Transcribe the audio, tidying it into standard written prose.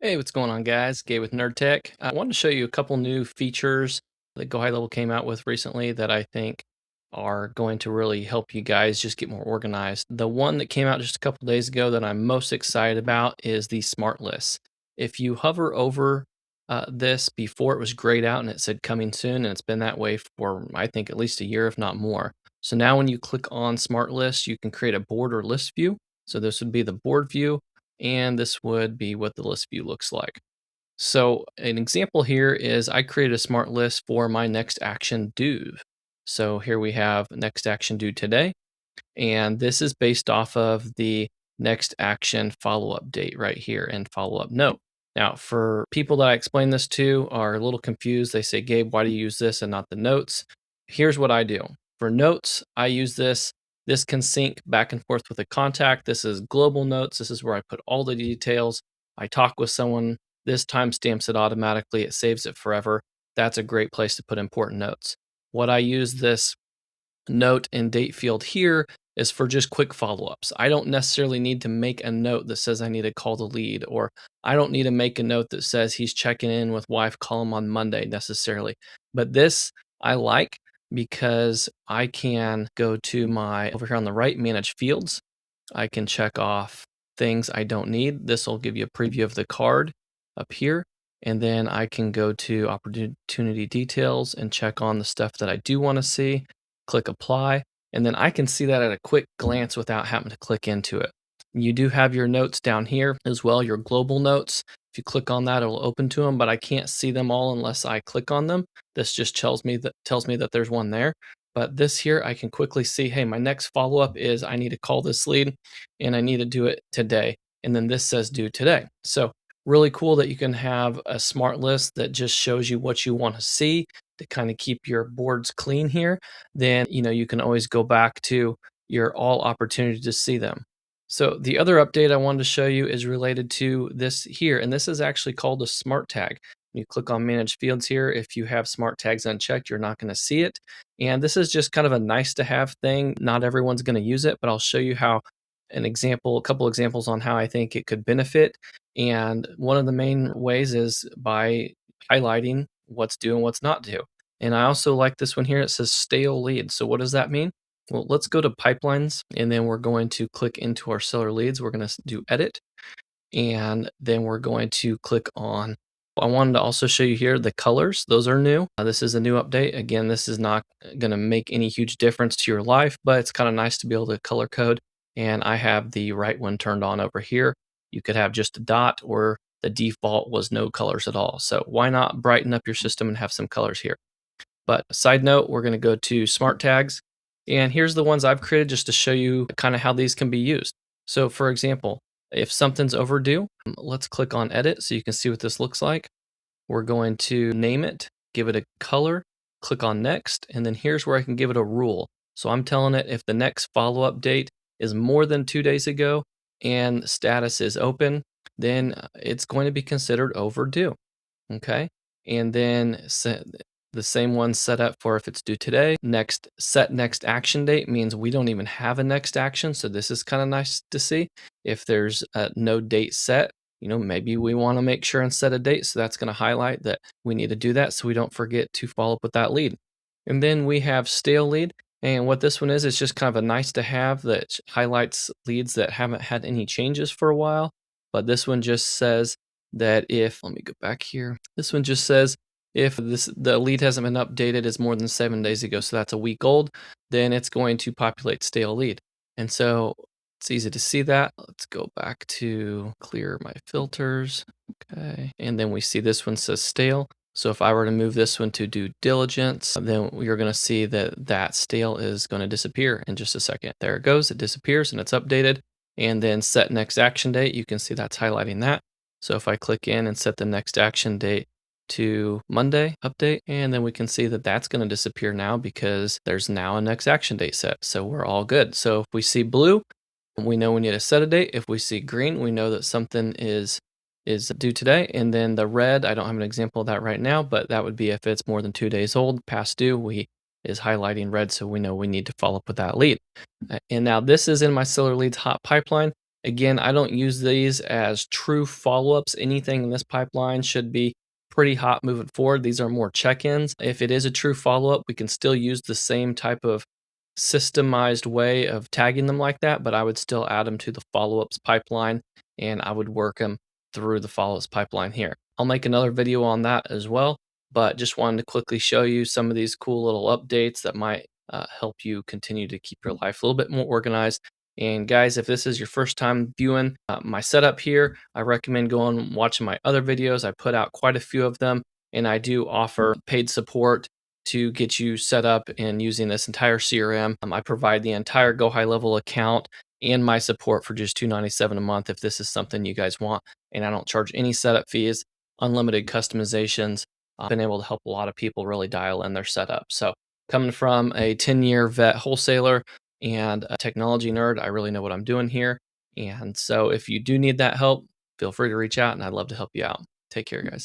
Hey, what's going on, guys? Gabe with Nerd Tech. I wanted to show you a couple new features that GoHighLevel came out with recently that I think are going to really help you guys just get more organized. The one that came out just a couple days ago that I'm most excited about is the Smart Lists. If you hover over this, before it was grayed out and it said coming soon, and it's been that way for I think at least a year, if not more. So now when you click on Smart Lists, you can create a board or list view. So this would be the board view, and this would be what the list view looks like. So an example here is I created a smart list for my next action due. So here we have next action due today, and this is based off of the next action follow-up date right here and follow-up note. Now, for people that I explain this to are a little confused. They say, Gabe, why do you use this and not the notes? Here's what I do. For notes, I use this. This can sync back and forth with a contact. This is global notes. This is where I put all the details. I talk with someone. This timestamps it automatically. It saves it forever. That's a great place to put important notes. What I use this note and date field here is for just quick follow-ups. I don't necessarily need to make a note that says I need to call the lead, or I don't need to make a note that says he's checking in with wife, call him on Monday necessarily. But this I like because I can go to my, over here on the right, manage fields. I can check off things I don't need. This will give you a preview of the card up here. And then I can go to opportunity details and check on the stuff that I do want to see, click apply, and then I can see that at a quick glance without having to click into it. You do have your notes down here as well, your global notes. If you click on that, it'll open to them, but I can't see them all unless I click on them. This just tells me that there's one there. But this here, I can quickly see, hey, my next follow-up is I need to call this lead and I need to do it today. And then this says due today. So really cool that you can have a smart list that just shows you what you want to see to kind of keep your boards clean here. Then, you can always go back to your all opportunity to see them. So the other update I wanted to show you is related to this here, and this is actually called a smart tag. You click on manage fields here. If you have smart tags unchecked, you're not going to see it. And this is just kind of a nice to have thing. Not everyone's going to use it, but I'll show you how a couple examples on how I think it could benefit. And one of the main ways is by highlighting what's due and what's not due. And I also like this one here. It says stale leads. So what does that mean? Well, let's go to pipelines, and then we're going to click into our seller leads. We're going to do edit, and then we're going to click on, I wanted to also show you here the colors. Those are new. This is a new update. Again, this is not going to make any huge difference to your life, but it's kind of nice to be able to color code. And I have the right one turned on over here. You could have just a dot, or the default was no colors at all. So why not brighten up your system and have some colors here? But side note, we're going to go to smart tags. And here's the ones I've created just to show you kind of how these can be used. So for example, if something's overdue, let's click on edit so you can see what this looks like. We're going to name it, give it a color, click on next, and then here's where I can give it a rule. So I'm telling it if the next follow-up date is more than 2 days ago and status is open, then it's going to be considered overdue. Okay. And then the same one set up for if it's due today. Set next action date means we don't even have a next action. So this is kind of nice to see. If there's no date set, maybe we want to make sure and set a date. So that's going to highlight that we need to do that so we don't forget to follow up with that lead. And then we have stale lead. And what this one is just kind of a nice to have that highlights leads that haven't had any changes for a while. But this one just says that let me go back here. This one just says if the lead hasn't been updated is more than 7 days ago, so that's a week old, then it's going to populate stale lead. And so it's easy to see that. Let's go back to clear my filters. Okay. And then we see this one says stale. So if I were to move this one to due diligence, then you're going to see that stale is going to disappear in just a second. There it goes. It disappears and it's updated. And then set next action date. You can see that's highlighting that. So if I click in and set the next action date to Monday update, and then we can see that that's going to disappear now because there's now a next action date set. So we're all good. So if we see blue, we know we need to set a date. If we see green, we know that something is due today. And then the red, I don't have an example of that right now, but that would be if it's more than 2 days old, past due, is highlighting red. So we know we need to follow up with that lead. And now this is in my seller leads hot pipeline. Again, I don't use these as true follow-ups. Anything in this pipeline should be pretty hot moving forward. These are more check-ins. If it is a true follow-up, we can still use the same type of systemized way of tagging them like that, but I would still add them to the follow-ups pipeline, and I would work them through the follow-ups pipeline here. I'll make another video on that as well, but just wanted to quickly show you some of these cool little updates that might help you continue to keep your life a little bit more organized. And guys, if this is your first time viewing my setup here, I recommend going and watching my other videos. I put out quite a few of them, and I do offer paid support to get you set up and using this entire CRM. I provide the entire GoHighLevel account and my support for just $297 a month if this is something you guys want. And I don't charge any setup fees, unlimited customizations. I've been able to help a lot of people really dial in their setup. So coming from a 10-year vet wholesaler and a technology nerd, I really know what I'm doing here. And so if you do need that help, feel free to reach out and I'd love to help you out. Take care, guys.